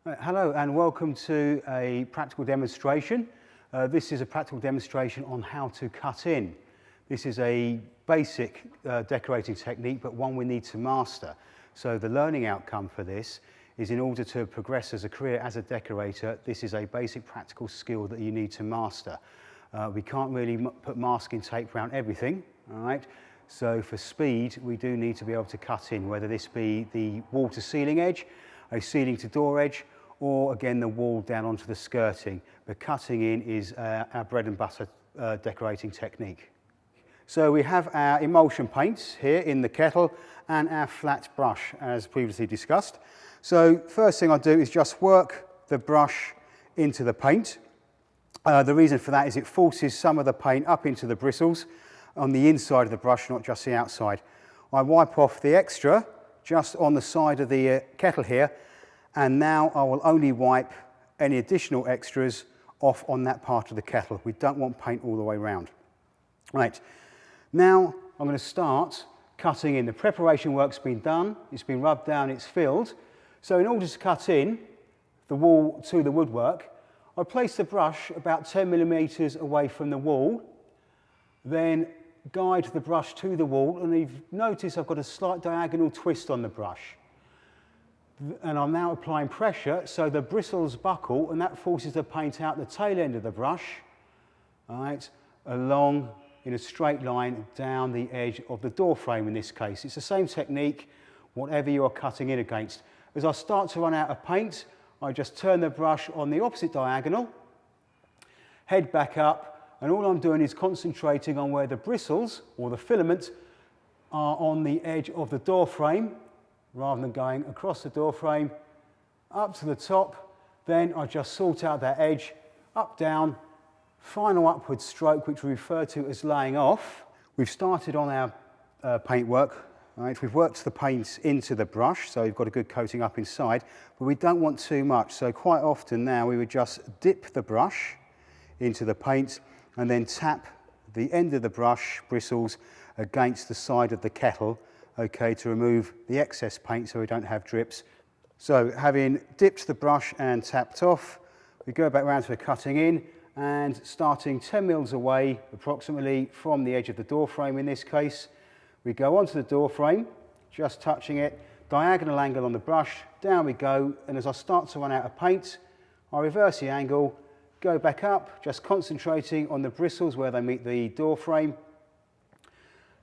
Hello and welcome to a practical demonstration. This is a practical demonstration on how to cut in. This is a basic decorating technique, but one we need to master. So the learning outcome for this is, in order to progress as a career as a decorator, this is a basic practical skill that you need to master. We can't really put masking tape around everything, all right? So for speed, we do need to be able to cut in, whether this be the wall to ceiling edge, a ceiling to door edge, or again the wall down onto the skirting. But cutting in is our bread and butter decorating technique. So we have our emulsion paints here in the kettle and our flat brush as previously discussed. So first thing I do is just work the brush into the paint. The reason for that is it forces some of the paint up into the bristles on the inside of the brush, not just the outside. I wipe off the extra just on the side of the kettle here, and now I will only wipe any additional extras off on that part of the kettle. We don't want paint all the way around. Right, now I'm going to start cutting in. The preparation work's been done, it's been rubbed down, it's filled. So in order to cut in the wall to the woodwork, I place the brush about 10 millimeters away from the wall, then guide the brush to the wall, and you've noticed I've got a slight diagonal twist on the brush. And I'm now applying pressure so the bristles buckle, and that forces the paint out the tail end of the brush, all right, along in a straight line down the edge of the door frame in this case. It's the same technique, whatever you are cutting in against. As I start to run out of paint, I just turn the brush on the opposite diagonal, head back up, and all I'm doing is concentrating on where the bristles, or the filament, are on the edge of the door frame, rather than going across the door frame, up to the top. Then I just sort out that edge, up, down, final upward stroke, which we refer to as laying off. We've started on our paint work. Right? We've worked the paint into the brush, so we've got a good coating up inside, but we don't want too much. So quite often now we would just dip the brush into the paint and then tap the end of the brush bristles against the side of the kettle, okay, to remove the excess paint so we don't have drips. So having dipped the brush and tapped off, we go back round to the cutting in, and starting 10 mils away approximately from the edge of the door frame in this case, we go onto the door frame, just touching it, diagonal angle on the brush, down we go, and as I start to run out of paint, I reverse the angle, go back up, just concentrating on the bristles where they meet the door frame,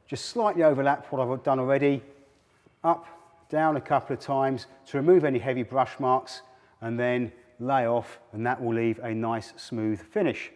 just slightly overlap what I've done already, up, down a couple of times to remove any heavy brush marks, and then lay off, and that will leave a nice smooth finish.